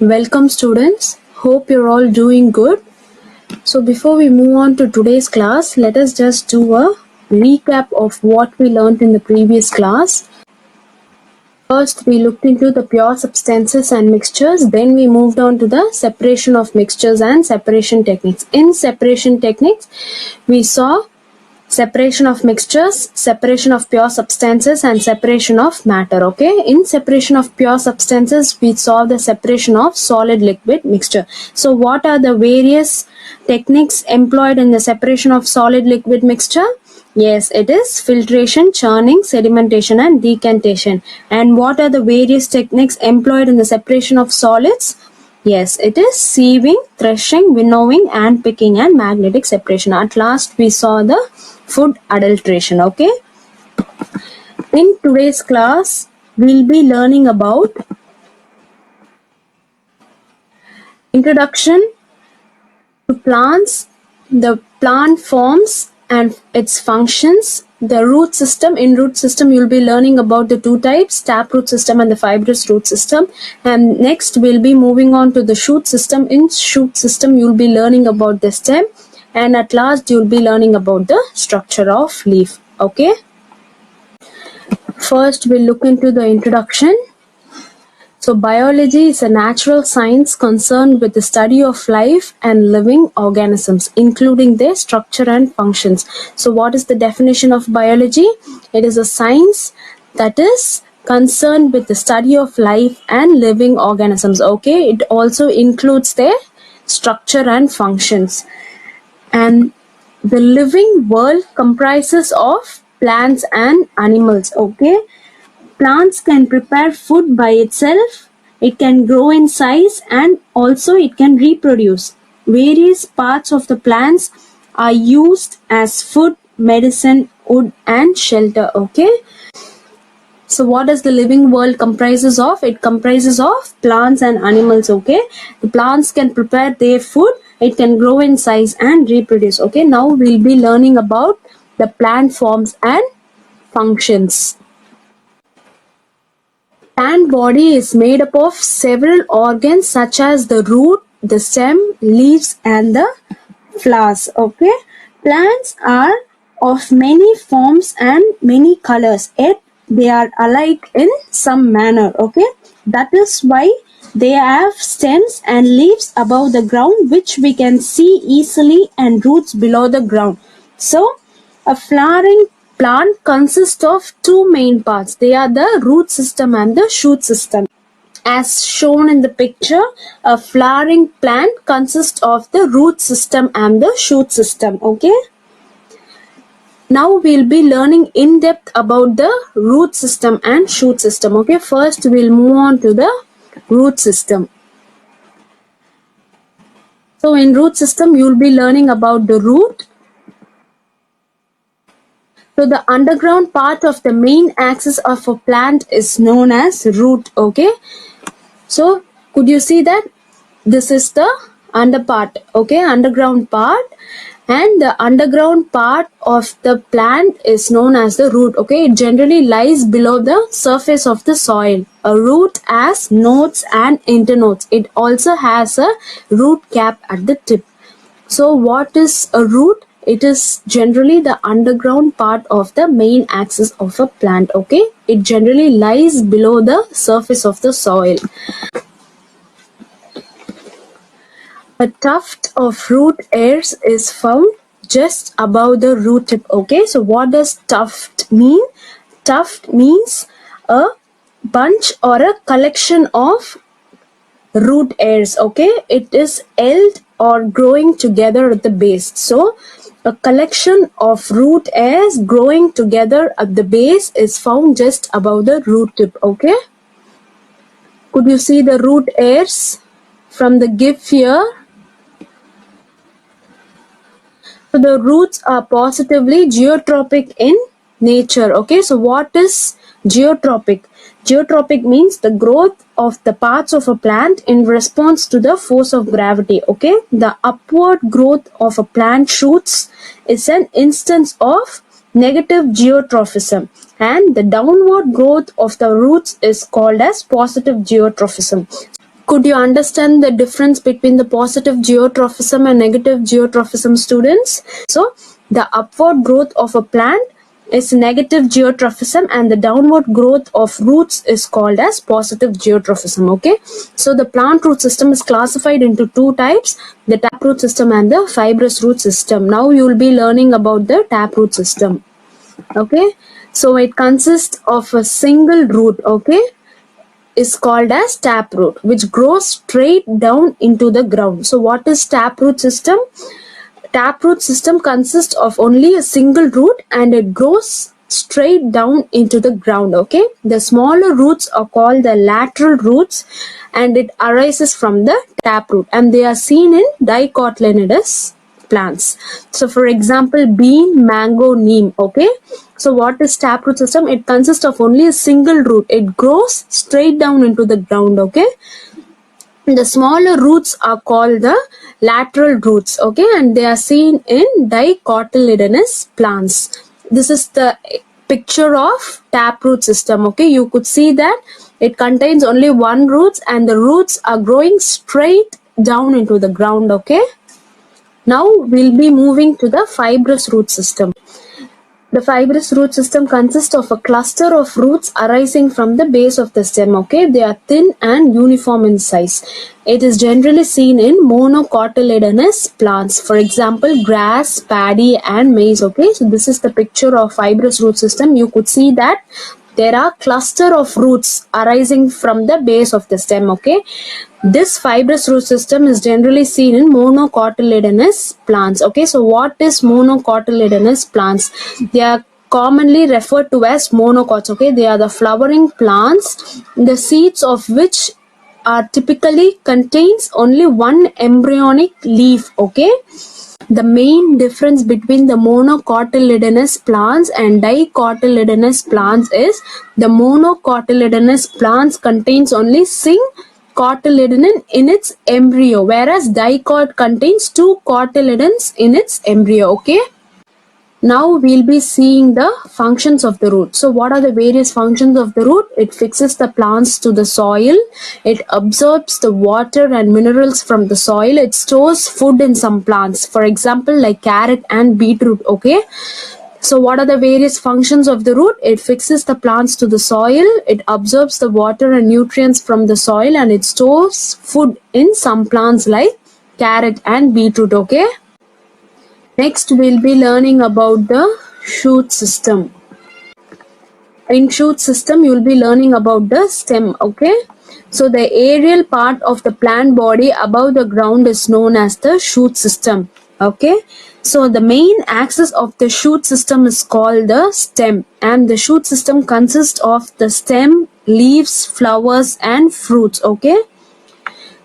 Welcome students. Hope you're all doing good. So before we move on to today's class, let us just do a recap of what we learned in the previous class. First, we looked into the pure substances and mixtures. Then we moved on to the separation of mixtures and separation techniques. In separation techniques, we saw separation of mixtures, separation of pure substances, and separation of matter. Okay, in separation of pure substances, we saw the separation of solid liquid mixture. So what are the various techniques employed in the separation of solid liquid mixture? Yes, it is filtration, churning, sedimentation, and decantation. And what are the various techniques employed in the separation of solids? Yes, it is sieving, threshing, winnowing, and picking, and magnetic separation. At last, we saw the food adulteration. Okay. In today's class, we'll be learning about introduction to plants, the plant forms and its functions, the root system. In root system, you'll be learning about the two types, taproot system and the fibrous root system. And next, we'll be moving on to the shoot system. In shoot system, you'll be learning about the stem. And at last, you'll be learning about the structure of leaf. Okay. First, we'll look into the introduction. So biology is a natural science concerned with the study of life and living organisms, including their structure and functions. So what is the definition of biology? It is a science that is concerned with the study of life and living organisms. Okay, it also includes their structure and functions. And the living world comprises of plants and animals. Okay, plants can prepare food by itself, it can grow in size, and also it can reproduce. Various parts of the plants are used as food, medicine, wood, and shelter. Okay. So what does the living world comprises of? It comprises of plants and animals. Okay. The plants can prepare their food, it can grow in size and reproduce. Okay. Now we'll be learning about the plant forms and functions. Plant body is made up of several organs such as the root, the stem, leaves, and the flowers. Okay, plants are of many forms and many colors, yet they are alike in some manner. Okay, that is why they have stems and leaves above the ground, which we can see easily, and roots below the ground. So, a flowering plant consists of two main parts. They are the root system and the shoot system. As shown in the picture, a flowering plant consists of the root system and the shoot system. Okay. Now we'll be learning in depth about the root system and shoot system. Okay. First we'll move on to the root system. So in root system, you'll be learning about the root. So the underground part of the main axis of a plant is known as root. Okay. So could you see that this is the under part? Okay, underground part, and the underground part of the plant is known as the root. Okay, it generally lies below the surface of the soil. A root has nodes and internodes. It also has a root cap at the tip. So what is a root? It is generally the underground part of the main axis of a plant. Okay, it generally lies below the surface of the soil. A tuft of root hairs is found just above the root tip. Okay, so what does tuft mean? Tuft means a bunch or a collection of root hairs. Okay, it is held or growing together at the base. So a collection of root hairs growing together at the base is found just above the root tip. Okay, could you see the root hairs from the GIF here? So the roots are positively geotropic in nature. Okay, so what is geotropic? Geotropic means the growth of the parts of a plant in response to the force of gravity. Okay, the upward growth of a plant shoots is an instance of negative geotrophism, and the downward growth of the roots is called as positive geotrophism. Could you understand the difference between the positive geotrophism and negative geotrophism, students? So, the upward growth of a plant is negative geotrophism and the downward growth of roots is called as positive geotrophism. Okay, so the plant root system is classified into two types, the taproot system and the fibrous root system. Now you will be learning about the taproot system. Okay, so it consists of a single root, okay, is called as taproot, which grows straight down into the ground. So what is taproot system? Taproot system consists of only a single root and it grows straight down into the ground. Okay, the smaller roots are called the lateral roots and it arises from the taproot and they are seen in dicotyledonous plants. So for example, bean, mango, neem. Okay, so what is taproot system? It consists of only a single root. It grows straight down into the ground. Okay, the smaller roots are called the lateral roots, okay, and they are seen in dicotyledonous plants. This is the picture of taproot system. Okay, you could see that it contains only one roots and the roots are growing straight down into the ground. Okay, now we'll be moving to the fibrous root system. The fibrous root system consists of a cluster of roots arising from the base of the stem. Okay, they are thin and uniform in size. It is generally seen in monocotyledonous plants. For example, grass, paddy, and maize. Okay, so this is the picture of fibrous root system. You could see that there are cluster of roots arising from the base of the stem. Okay, this fibrous root system is generally seen in monocotyledonous plants. Okay, so what is monocotyledonous plants? They are commonly referred to as monocots. Okay, they are the flowering plants, the seeds of which are typically contains only one embryonic leaf. Okay, the main difference between the monocotyledonous plants and dicotyledonous plants is the monocotyledonous plants contains only cotyledon in its embryo, whereas dicot contains two cotyledons in its embryo. Okay, now we'll be seeing the functions of the root. So what are the various functions of the root? It fixes the plants to the soil, it absorbs the water and minerals from the soil, it stores food in some plants, for example like carrot and beetroot. Okay, so what are the various functions of the root? It fixes the plants to the soil, it absorbs the water and nutrients from the soil, and it stores food in some plants like carrot and beetroot. Okay, next we'll be learning about the shoot system. In shoot system you will be learning about the stem. Okay, so the aerial part of the plant body above the ground is known as the shoot system. Okay, so the main axis of the shoot system is called the stem, and the shoot system consists of the stem, leaves, flowers, and fruits. Okay,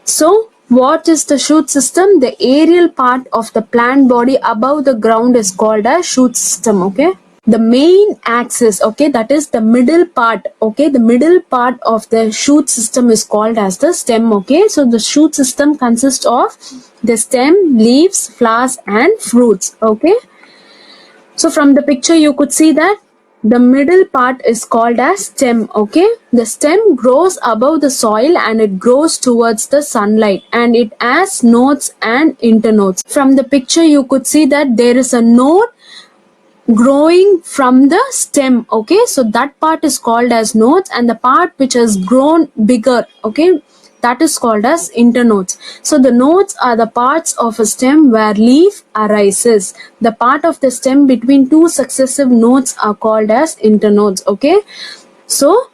so what is the shoot system? The aerial part of the plant body above the ground is called a shoot system. Okay, the main axis, okay, that is the middle part. Okay, the middle part of the shoot system is called as the stem. Okay, so the shoot system consists of the stem, leaves, flowers, and fruits. Okay, so from the picture you could see that the middle part is called as stem. Okay, the stem grows above the soil and it grows towards the sunlight, and it has nodes and internodes. From the picture you could see that there is a node growing from the stem. Okay, so that part is called as nodes, and the part which has grown bigger, okay, that is called as internodes. So the nodes are the parts of a stem where leaf arises. The part of the stem between two successive nodes are called as internodes. Okay, so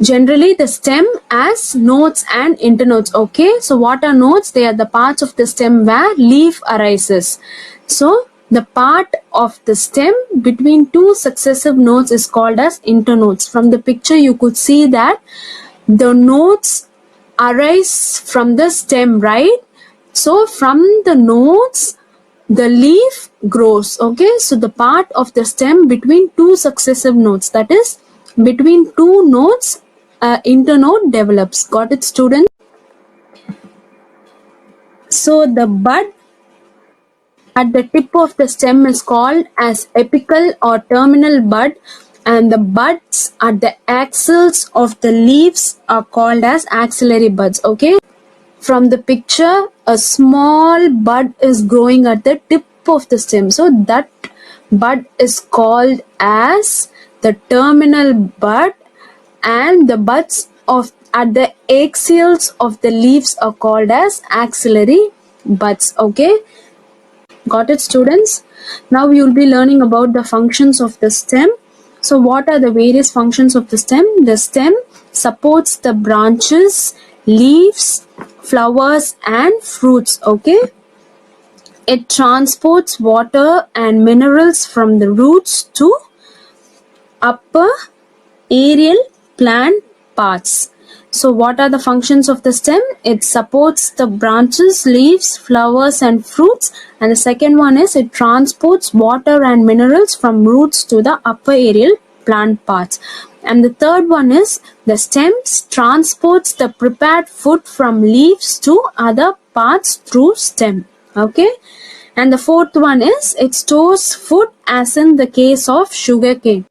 generally the stem has nodes and internodes. Okay, so what are nodes? They are the parts of the stem where leaf arises. So the part of the stem between two successive nodes is called as internodes. From the picture you could see that the nodes arise from the stem, right? So from the nodes the leaf grows. Okay, so the part of the stem between two successive nodes, that is between two nodes, internode develops. Got it, students? So the bud at the tip of the stem is called as apical or terminal bud, and the buds at the axils of the leaves are called as axillary buds. Okay, from the picture, a small bud is growing at the tip of the stem, so that bud is called as the terminal bud, and the buds of at the axils of the leaves are called as axillary buds. Okay, got it, students? Now we will be learning about the functions of the stem. So what are the various functions of the stem? The stem supports the branches, leaves, flowers and fruits. Okay, it transports water and minerals from the roots to upper aerial plant parts. So what are the functions of the stem? It supports the branches, leaves, flowers and fruits, and the second one is it transports water and minerals from roots to the upper aerial plant parts. And the third one is the stems transports the prepared food from leaves to other parts through stem. Okay, and the fourth one is it stores food, as in the case of sugarcane.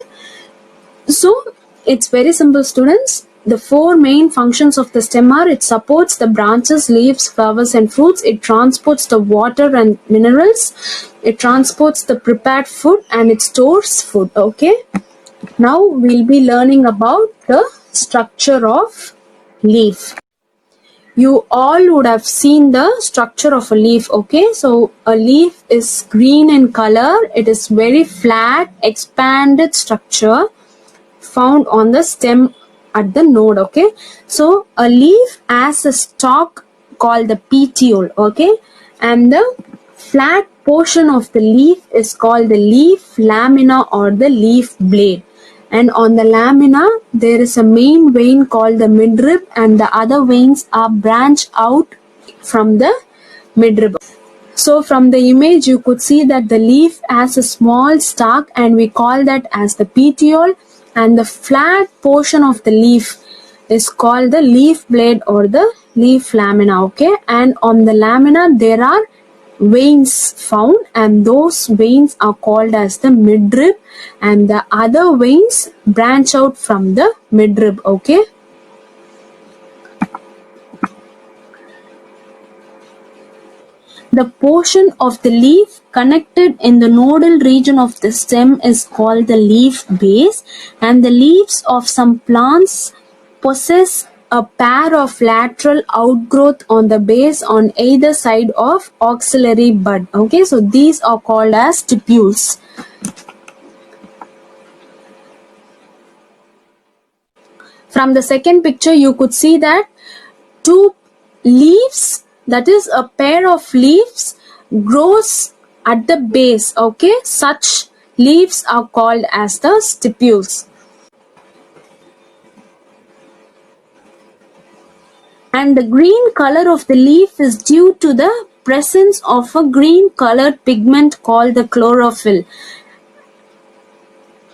So it's very simple, students. The four main functions of the stem are: it supports the branches, leaves, flowers and fruits, it transports the water and minerals, it transports the prepared food, and it stores food. Okay, now we'll be learning about the structure of leaf. You all would have seen the structure of a leaf. Okay, so a leaf is green in color. It is very flat, expanded structure found on the stem at the node. Okay, so a leaf has a stalk called the petiole. Okay, and the flat portion of the leaf is called the leaf lamina or the leaf blade, and on the lamina there is a main vein called the midrib, and the other veins are branched out from the midrib. So from the image you could see that the leaf has a small stalk and we call that as the petiole, and the flat portion of the leaf is called the leaf blade or the leaf lamina. Okay, and on the lamina there are veins found, and those veins are called as the midrib, and the other veins branch out from the midrib. Okay, the portion of the leaf connected in the nodal region of the stem is called the leaf base, and the leaves of some plants possess a pair of lateral outgrowth on the base on either side of axillary bud. Okay, so these are called as stipules. From the second picture you could see that two leaves, that is a pair of leaves, grows at the base. Okay, such leaves are called as the stipules. And the green color of the leaf is due to the presence of a green colored pigment called the chlorophyll.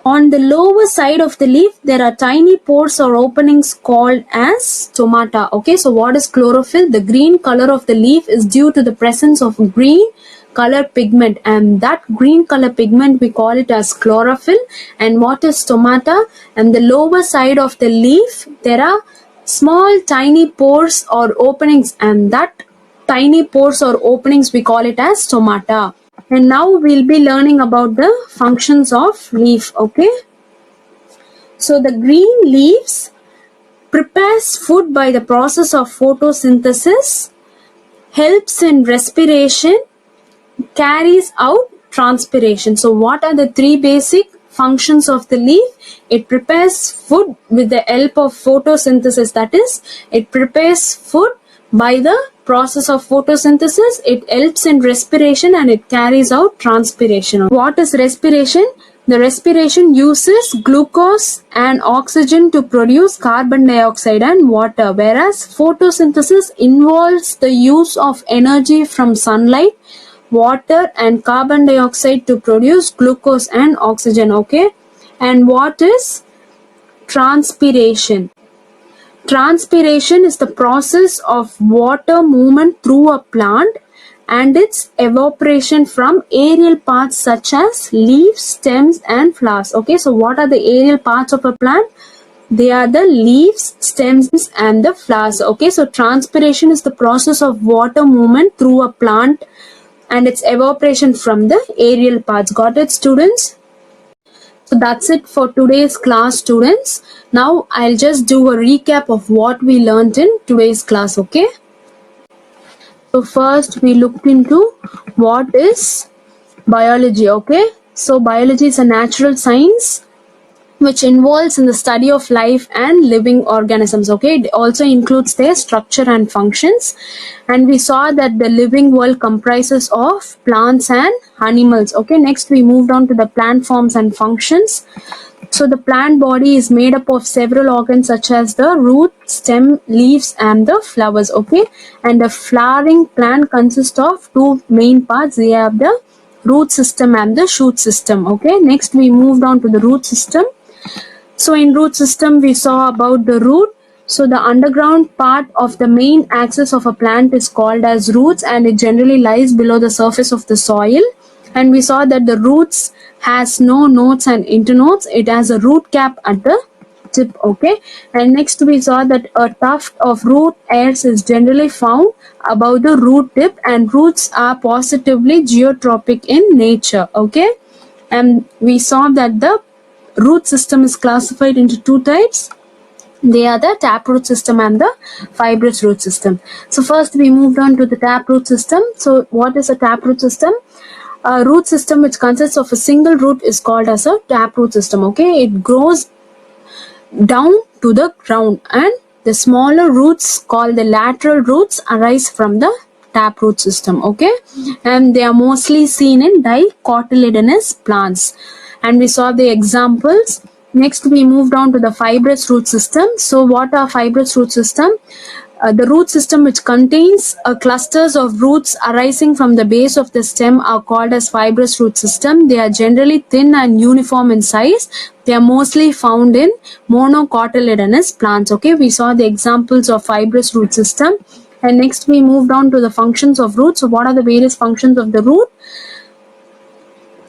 On the lower side of the leaf, there are tiny pores or openings called as stomata. Okay, so what is chlorophyll? The green color of the leaf is due to the presence of green color pigment, and that green color pigment we call it as chlorophyll. And what is stomata? And the lower side of the leaf, there are small tiny pores or openings, and that tiny pores or openings we call it as stomata. And now we'll be learning about the functions of leaf. Okay, so the green leaves prepares food by the process of photosynthesis, helps in respiration, carries out transpiration. So what are the three basic functions of the leaf? It prepares food with the help of photosynthesis, that is, it prepares food by the process of photosynthesis, it helps in respiration, and it carries out transpiration. What is respiration? The respiration uses glucose and oxygen to produce carbon dioxide and water, whereas photosynthesis involves the use of energy from sunlight, water and carbon dioxide to produce glucose and oxygen. Okay, and what is transpiration? Transpiration is the process of water movement through a plant, and its evaporation from aerial parts such as leaves, stems and flowers. Okay, so what are the aerial parts of a plant? They are the leaves, stems and the flowers. Okay, so transpiration is the process of water movement through a plant and its evaporation from the aerial parts. Got it, students? So that's it for today's class, students. Now I'll just do a recap of what we learned in today's class. Okay, so first we looked into what is biology. Okay, so biology is a natural science which involves in the study of life and living organisms. Okay, it also includes their structure and functions, and we saw that the living world comprises of plants and animals. Okay, next we moved on to the plant forms and functions. So the plant body is made up of several organs such as the root, stem, leaves and the flowers. Okay, and the flowering plant consists of two main parts. They have the root system and the shoot system. Okay, next we moved on to the root system. So in root system we saw about the root. So the underground part of the main axis of a plant is called as roots, and it generally lies below the surface of the soil. And we saw that the roots has no nodes and internodes. It has a root cap at the tip. Okay, and next we saw that a tuft of root hairs is generally found above the root tip, and roots are positively geotropic in nature. Okay, and we saw that the root system is classified into two types. They are the taproot system and the fibrous root system. So first we moved on to the taproot system. So what is a taproot system? A root system which consists of a single root is called as a taproot system. Okay, it grows down to the ground, and the smaller roots called the lateral roots arise from the taproot system. Okay, and they are mostly seen in dicotyledonous plants, and we saw the examples. Next we moved on to the fibrous root system. So what are fibrous root system? The root system which contains clusters of roots arising from the base of the stem are called as fibrous root system. They are generally thin and uniform in size. They are mostly found in monocotyledonous plants. Okay, we saw the examples of fibrous root system. And next we moved on to the functions of roots. So what are the various functions of the root?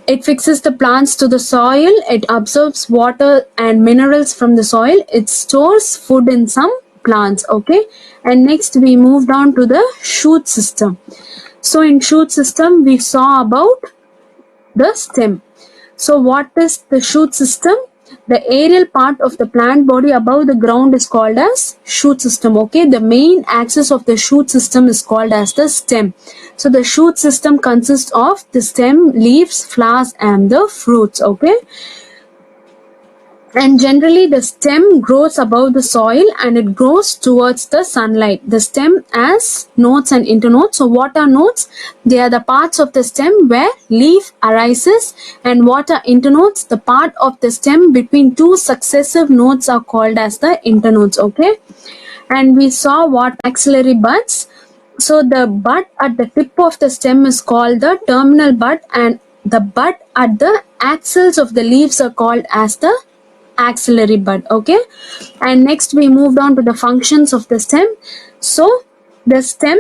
It fixes the plants to the soil. It absorbs water and minerals from the soil. It stores food in some plants. Okay, and next we moved on to the shoot system. So in shoot system we saw about the stem. So what is the shoot system? The aerial part of the plant body above the ground is called as shoot system. Okay, the main axis of the shoot system is called as the stem. So the shoot system consists of the stem, leaves, flowers and the fruits. Okay, and generally the stem grows above the soil and it grows towards the sunlight. The stem has nodes and internodes. So what are nodes? They are the parts of the stem where leaf arises, and what are internodes? The part of the stem between two successive nodes are called as the internodes. Okay, and we saw what axillary buds. So the bud at the tip of the stem is called the terminal bud, and the bud at the axils of the leaves are called as the axillary bud. Okay, and next we moved on to the functions of the stem. So the stem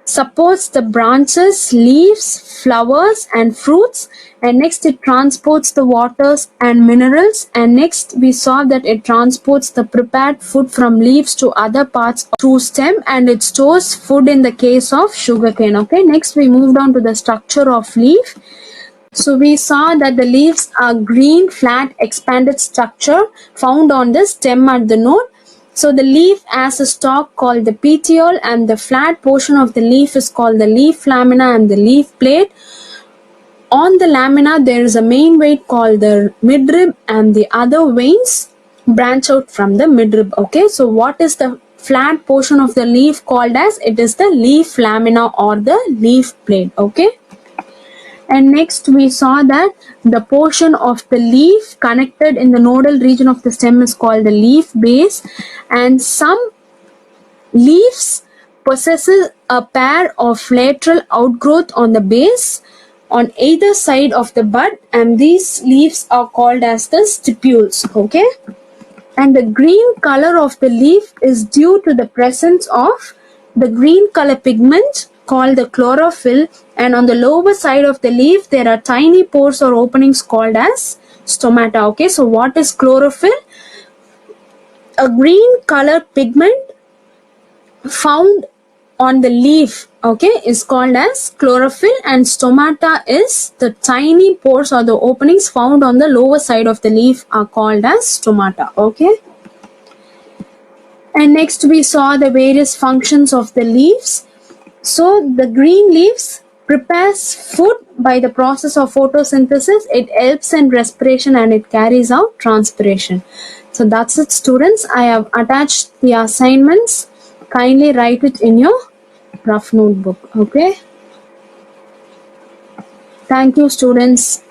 supports the branches, leaves, flowers and fruits, and next it transports the waters and minerals, and next we saw that it transports the prepared food from leaves to other parts through stem, and it stores food in the case of sugarcane. Okay, next we moved on to the structure of leaf. So we saw that the leaves are green, flat, expanded structure found on the stem at the node. So the leaf has a stalk called the petiole, and the flat portion of the leaf is called the leaf lamina and the leaf plate. On the lamina there is a main vein called the midrib, and the other veins branch out from the midrib. Okay, so what is the flat portion of the leaf called as? It is the leaf lamina or the leaf plate. Okay, and next we saw that the portion of the leaf connected in the nodal region of the stem is called the leaf base, and some leaves possesses a pair of lateral outgrowth on the base on either side of the bud, and these leaves are called as the stipules. Okay, and the green color of the leaf is due to the presence of the green color pigment called the chlorophyll, and on the lower side of the leaf there are tiny pores or openings called as stomata. Okay, so what is chlorophyll? A green color pigment found on the leaf, okay, is called as chlorophyll, and stomata is the tiny pores or the openings found on the lower side of the leaf are called as stomata. Okay, and next we saw the various functions of the leaves. So the green leaves prepares food by the process of photosynthesis. It helps in respiration and it carries out transpiration. So that's it, students. I have attached the assignments. Kindly write it in your rough notebook. Okay. Thank you, students.